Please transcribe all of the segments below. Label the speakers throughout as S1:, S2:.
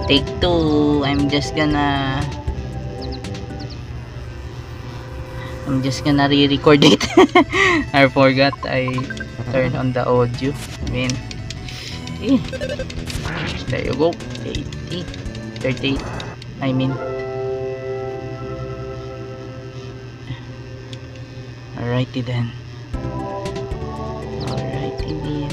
S1: Take two. I'm just gonna re-record it. I forgot I turned on the audio. I mean, eh. There you go. 80, 38. I mean, alrighty then. Alrighty then.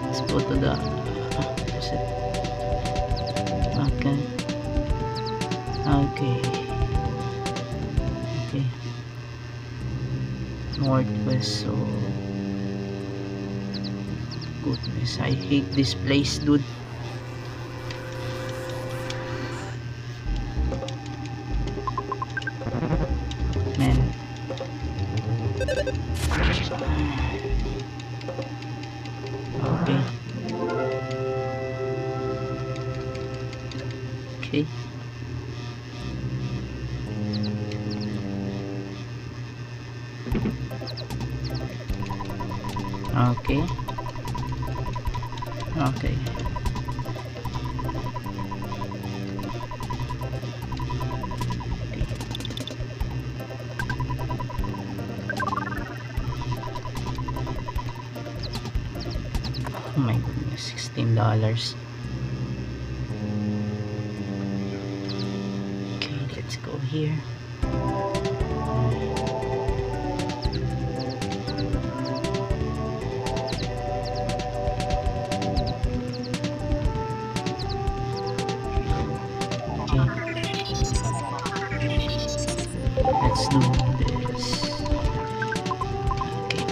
S1: Let's go to the. Okay. Okay. Okay. Northwest. So goodness, I hate this place, dude. Man. Okay. Okay. Okay. Okay. Oh my goodness, $16. Okay, let's go here. Let's do this. Okay,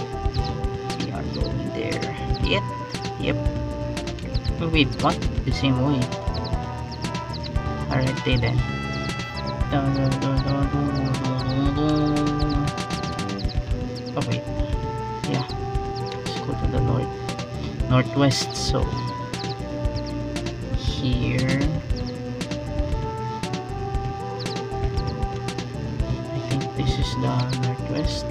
S1: we are going there. Yep. Oh, wait, what? The same way. Alright, then. Oh wait, yeah. Let's go to the northwest. So here. This is the northwest.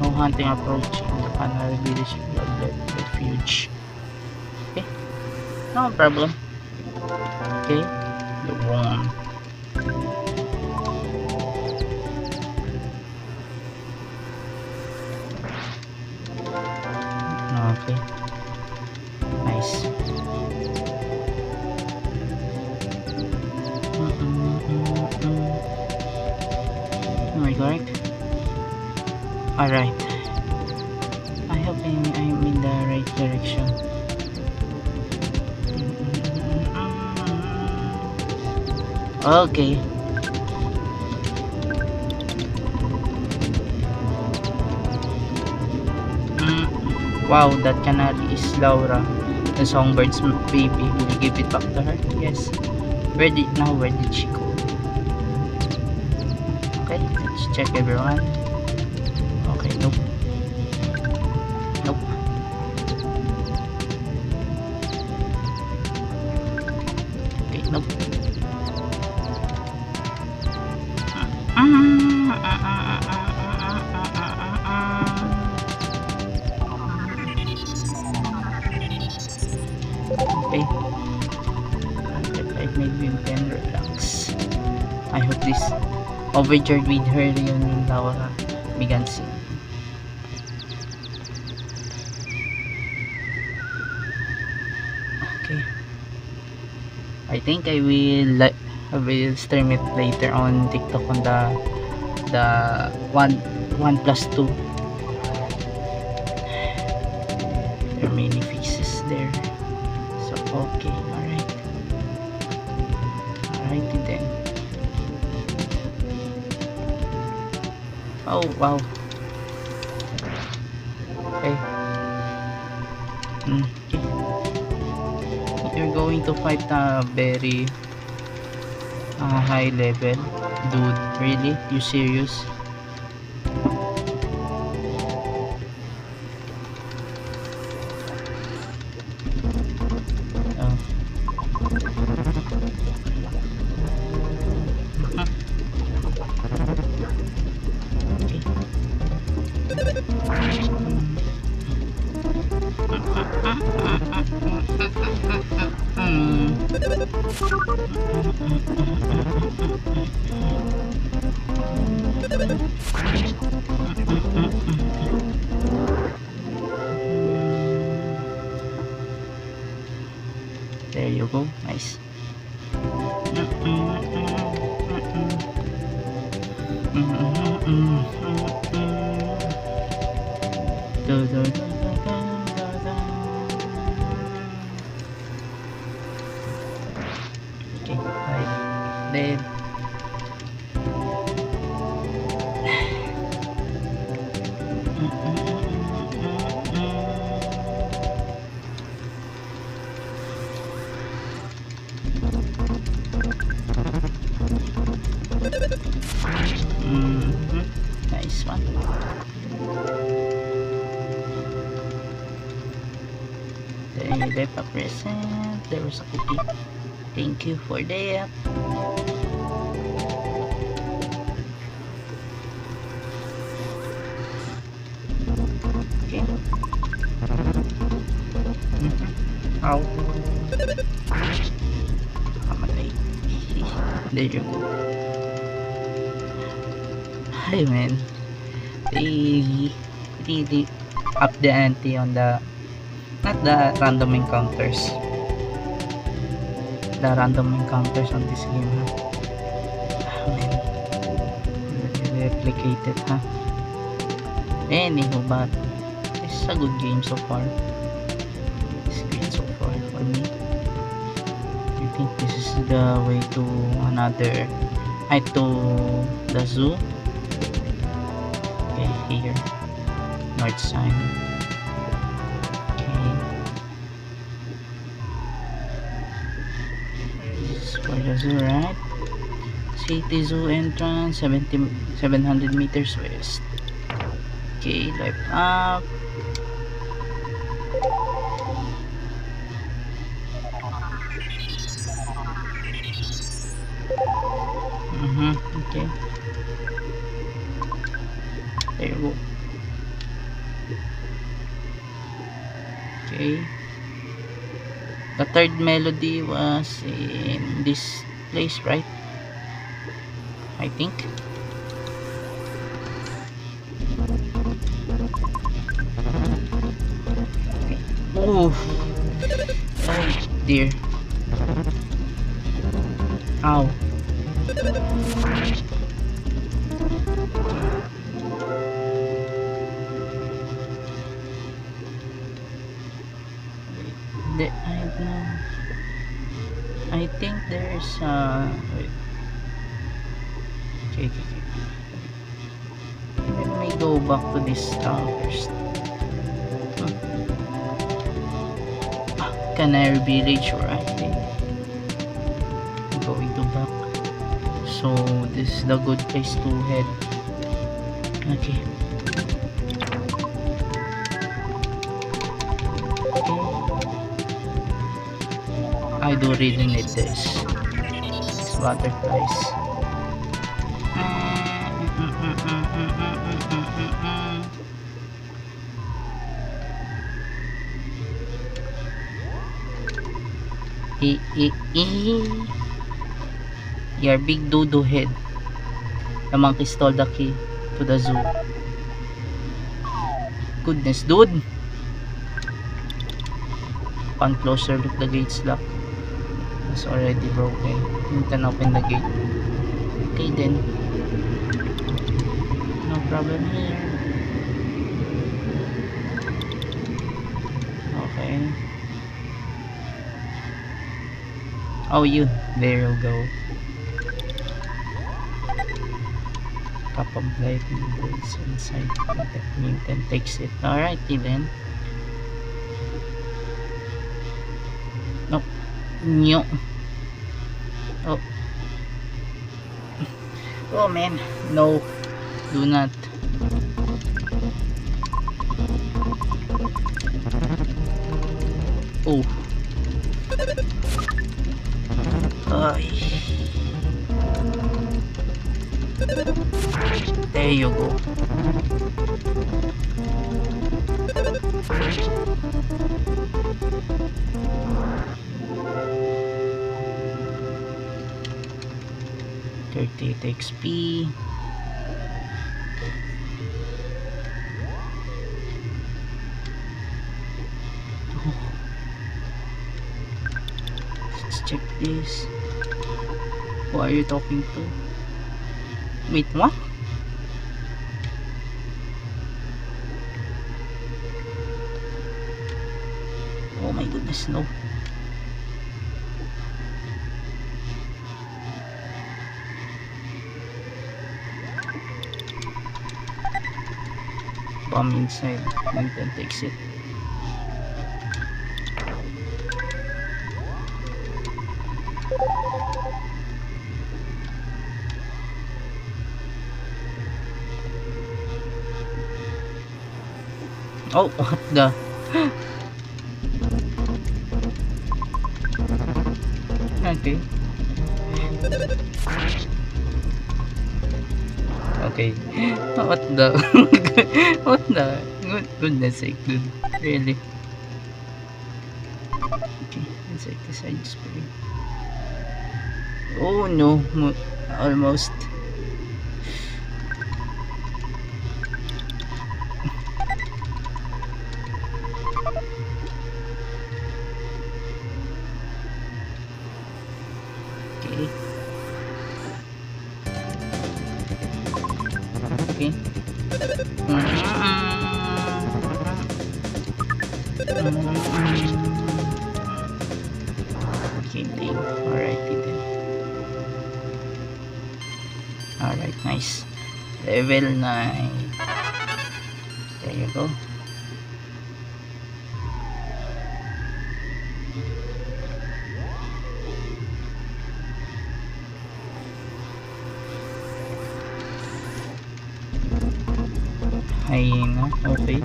S1: No hunting approaching the Canal Village Refuge. Okay, no problem. Okay, the one. Okay, nice. Am I correct? Alright. I hope I'm in the right direction. Okay. Wow, that canary is Laura, the songbird's baby. Will you give it back to her? Yes. Where did she go? Okay, let's check everyone. Okay, nope. Okay, nope. Okay. I've made me relax. I hope this overjoyed with her reunion, Laura began singing. Okay. I think I will stream it later on TikTok on the 1+2. There are many faces there. So okay, alright then. Oh wow. Okay. Okay. You're going to fight a very high level, dude. Really? You serious? There you go. Nice. Okay, right. Then nice one. Then you left a present. There was a cookie. Thank you for that. Okay. Ow. Kamatay. There you go. Hi man. They really up the ante on the, not the random encounters. The random encounters on this game, huh? Man. Replicated, huh? Anywho, but this is a good game so far. It's great so far for me. I think this is the way to another, to the zoo. Okay, here, north side. Okay, this is for the zoo, right? City Zoo entrance, 700 meters west. Okay, left up. Okay. There you go. Okay. The third melody was in this place, right? I think. Okay. Oh, dear. Ow. I think there's wait. Okay. Let me go back to this first. Canary Village, right? I'm going to back. So this is the good place to head. Okay. I do really need this. These butterflies. Your big dodo head. The monkey stole the key to the zoo. Goodness, dude. Upon closer look, the gate's locked. It's already broken. You can open the gate. Okay then. No problem here. Okay. Oh, you. There you go. Cup of light is inside. Newton takes it. Alrighty then. Nope. No. Oh. Oh man. No. Do not. Oh. Ay. There you go. 38 XP. Let's check this. Who are you talking to? Wait, what? Oh my goodness, no. Bomb inside and then takes it. Oh, what the? Okay. Okay. What the? What the? Goodness sake, dude. Really? Okay, insecticide spray. Oh no, almost. Okay. Game. Alrighty then. Alright, nice. Level 9. There you go. Hyena, okay.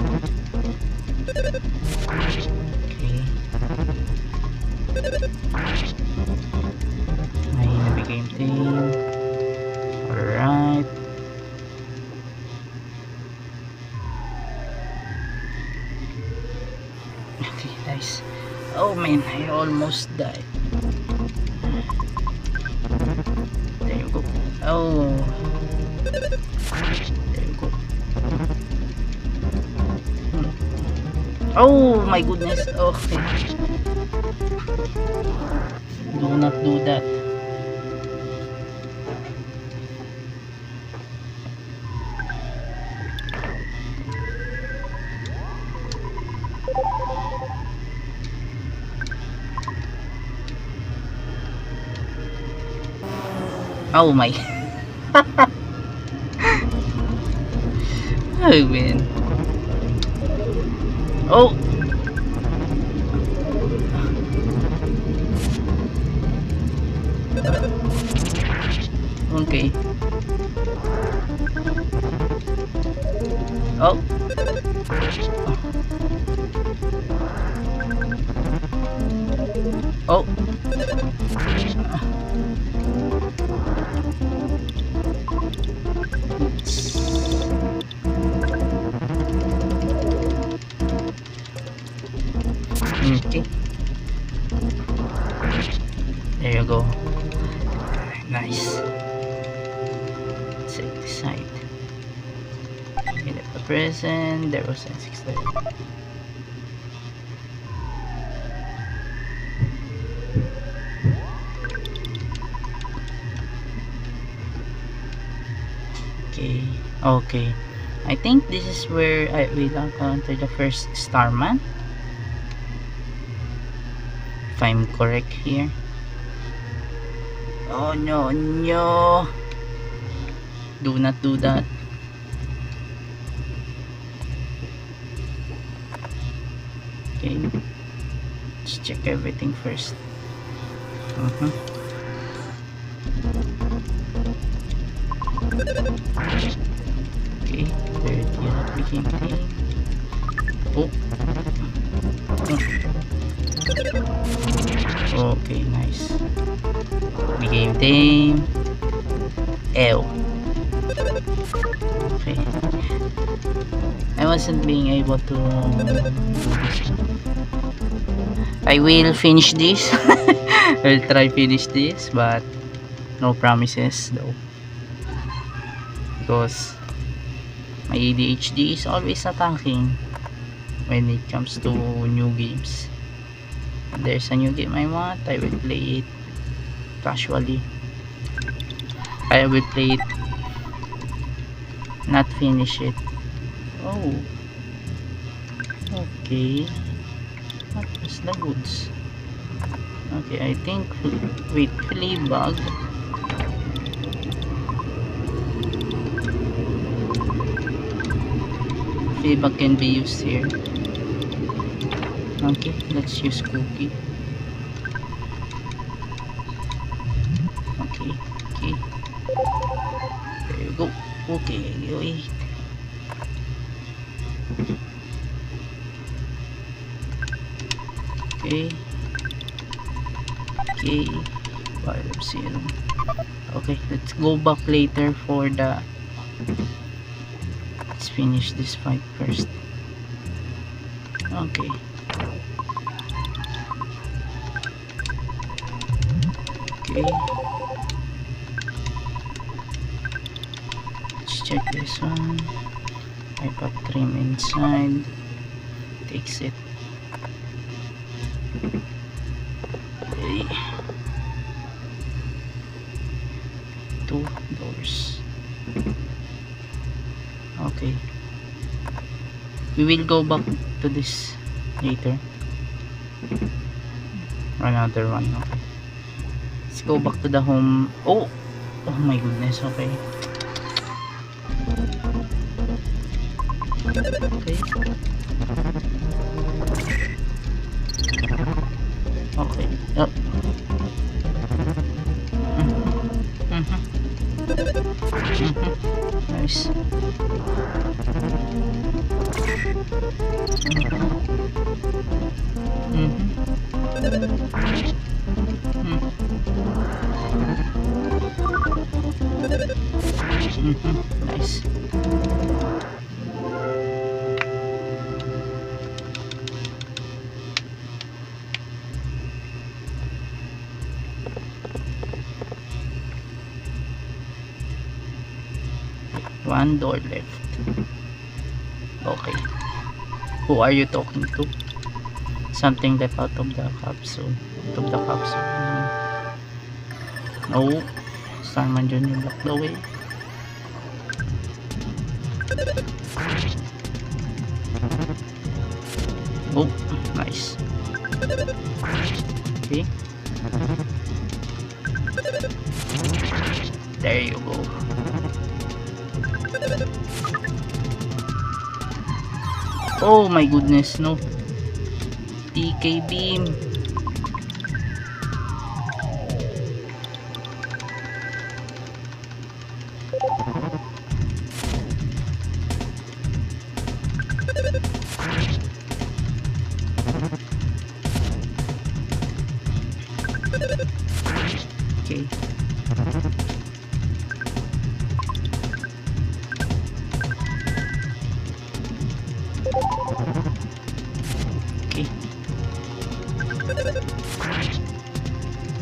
S1: Okay. Hyena became tame. Alright. Okay, nice. Oh man, I almost died. There you go. Oh. There you go. Oh my goodness. Okay. Do not do that. Oh my. Oh man. Oh. Okay. Oh. Oh. Okay. There you go. Nice. Set this side. Get at the present. There was a 6 there. Okay. Okay. I think this is where I will encounter the first Starman. If I'm correct here. Oh no, no. Do not do that. Okay. Let's check everything first. Okay, there it became tame. Oh. Okay, nice. Became tame. Ew. Okay. I wasn't being able to do this. I will finish this. I'll try finish this, but no promises though. because my ADHD is always attacking when it comes to new games. If there's a new game I want, I will play it casually. I will play it, not finish it. Oh, okay. What was the goods? Okay, I think, wait, Fleabag. Fleabag can be used here. Okay, let's use Cookie. Okay, okay. There you go. Okay, wait. Okay. Okay. Vial of serum. Okay, let's go back later for the... Let's finish this fight first. Okay. Okay. Let's check this one. I got trim inside. Takes it. Okay. 2 doors. Okay. We will go back to this later. Another one. Okay. Let's go back to the home. Oh! Oh my goodness. Okay. Okay. Okay. Oh. Nice. Nice. One door left. Okay. Who are you talking to? Something left out of the capsule. Out of the capsule. No. Starman Jr. blocked the way. Oh, nice. Okay. There you go. Oh my goodness, no. TK beam. Okay.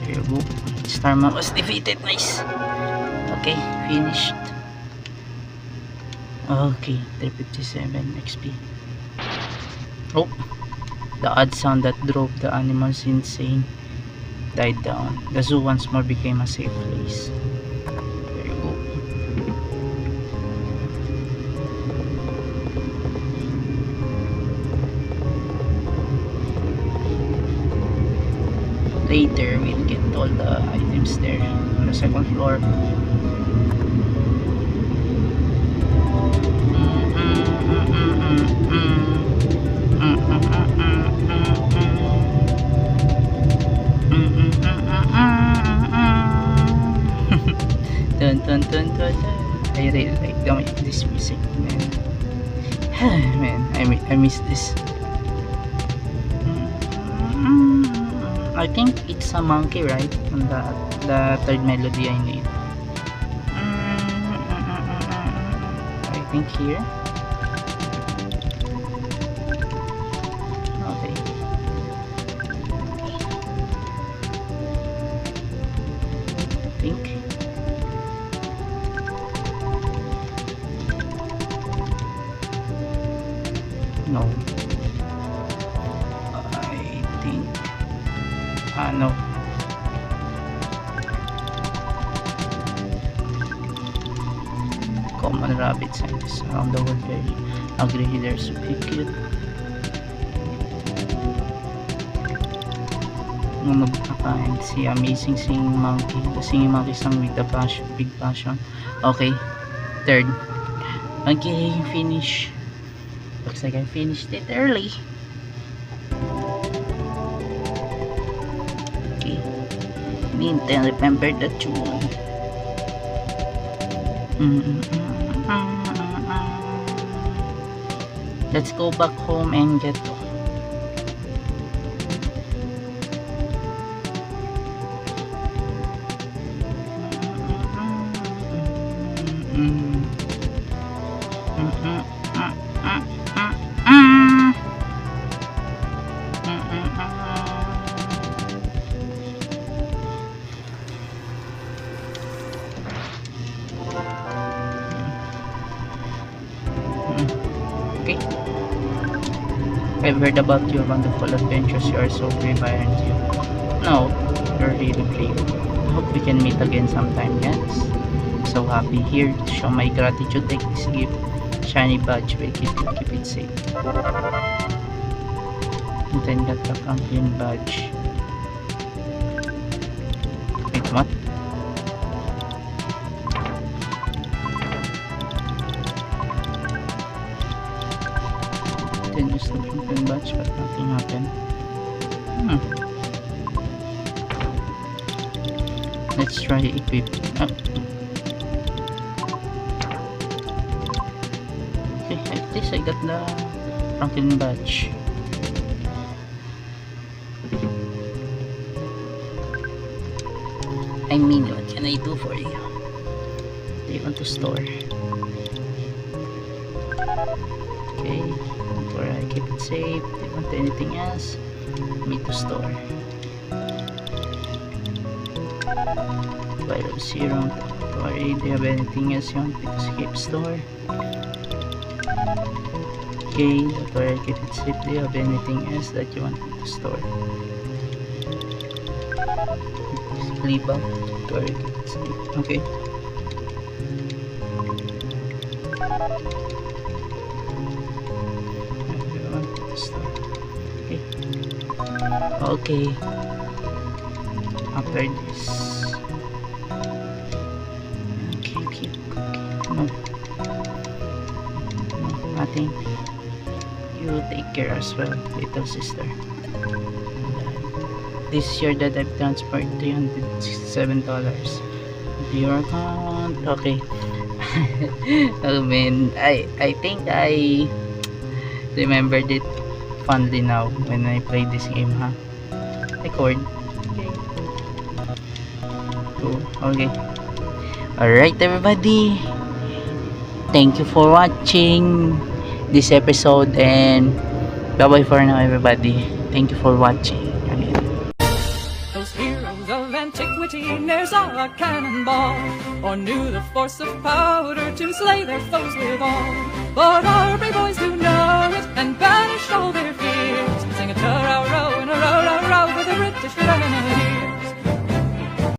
S1: There you go. Starman was defeated. Nice. Okay, finished. Okay, 357 XP. Oh, the odd sound that drove the animals insane died down. The zoo once more became a safe place. There you go. Later, we'll get all the items there on the second floor. Dun, dun, dun, dun, dun. I really like this music, man. Man, I miss this. I think it's a monkey, right? On the third melody I need. I think here. Okay. I think. Ano. Common rabbit scientists around the world very agree they're super cute. Magkakain si Amazing Singing Monkey. The Singing Monkey song with the passion, big passion. Okay, third. Okay, finish. Looks like I finished it early. Okay, didn't remember the tune. Let's go back home and get okay. I've heard about your wonderful adventures. You are so brave, aren't you? No, you're really brave. I hope we can meet again sometime, yes? So happy here to show my gratitude. Take this gift. Shiny badge. We'll keep it safe. And then got the Franklin badge. Wait, what? Then use the Franklin badge, but nothing happened. Let's try equip. Okay, at least I got the Franklin badge. I mean, what can I do for you? Do you want to store? Okay, before I keep it safe. Do you want anything else? Me to store. Vital serum. Don't worry. Do you have anything else you want me to keep store? Okay, don't worry. Keep it safe. Do you have anything else that you want me to store? Leave up. Don't worry. Keep it safe. Okay. Okay. After this. Okay. No. Nothing. You take care as well, little sister. This year that I've transferred $367 to your account. Okay. Oh man, I think I remembered it fondly now when I play this game, huh? Record. Okay. Cool. Okay. Alright, everybody. Thank you for watching this episode, and bye bye for now, everybody. Thank you for watching.
S2: Those heroes of antiquity ne'er saw a cannonball, or knew the force of powder to slay their foes withal. But our brave boys do know it and banish all their fears, sing a ta-ra-row and a row-row-row for the British grenadiers.